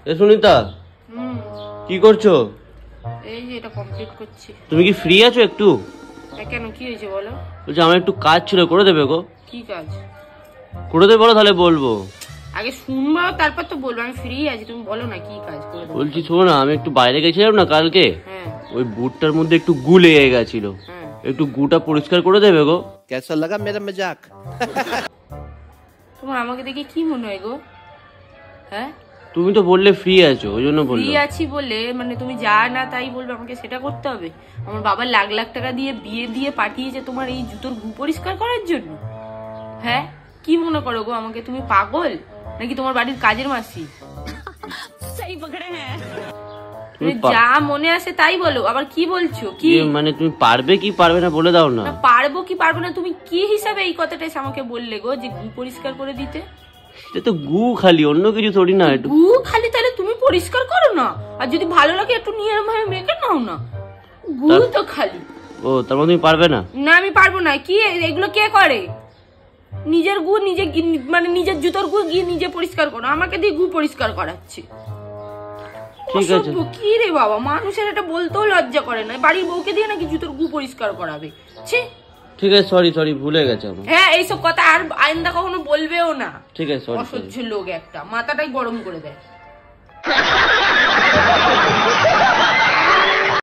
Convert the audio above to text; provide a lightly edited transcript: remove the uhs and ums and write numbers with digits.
এ সুনিতা, কি করছো? এই যে এটা কমপ্লিট করছি। তুমি কি ফ্রি আছো একটু? কেন, কি হয়েছে বলো? বলছি আমার একটু কাজ ছিল, করে দেবে গো? কি কাজ? করে দেবে বলো, তাহলে বলবো। আগে শুনবো তারপর তো বলবো। আমি ফ্রি আছি, তুমি বলো না কি কাজ করে দেবো। বলছি শোনো না, আমি একটু বাইরে গেছিলাম না কালকে, ওই বুটটার মধ্যে একটু গু লেগে গেছিল, একটু গুটা পরিষ্কার করে দেবে গো? কেসা লাগা মেরা মজাক? তোমার আমাকে দেখে কি মনে হয় গো? হ্যাঁ, তুমি তো বললে ফ্রি আছো, ওই জন্য বললাম। ফ্রি আছি বলে মানে তুমি যা না তাই বলবে, আমাকে সেটা করতে হবে? আমার বাবা লাখ লাখ টাকা দিয়ে বিয়ে দিয়ে পাঠিয়েছে তোমার এই জুতোর গু পরিষ্কার করার জন্য? হ্যাঁ, কি মনে করো গো আমাকে? তুমি পাগল নাকি তোমার বাড়ির কাজের মাসি? সেই পকড়ে হ্যাঁ, যা মনে আসে তাই বলো। আবার কি বলছো? কি মানে তুমি পারবে কি পারবে না বলে দাও না। পারবো কি পারবো না তুমি কি হিসাবে এই কথাটা আমাকে বললে গো, যে গু পরিষ্কার করে দিতে? এটা তো গু খালি, অন্য কিছু থোড়ি না। গু খালি তাহলে তুমি পরিষ্কার করো না, আর যদি ভালো লাগে একটু নিয়ে মেখে নাও না। গু তো খালি। ও, তার মানে তুমি পারবে না? না, আমি পারবো না। কি এগুলো কে করে? নিজের গু নিজে, মানে নিজের জুতোর গু গিয়ে নিজে পরিষ্কার করো, আমাকে দিয়ে গু পরিষ্কার করাচ্ছে। ঠিক আছে। কি রে বাবা, মানুষের এটা বলতেও লজ্জা করে না, বাড়ির বউকে দিয়ে নাকি জুতোর গু পরিষ্কার করাবে? ছি। ঠিক আছে, সরি ভুলে গেছে আমার। হ্যাঁ, এইসব কথা আর আইন্দা কখনো বলবেও না। ঠিক আছে, সরি। অসহ্য লোক একটা, মাথাটাই গরম করে দেয়।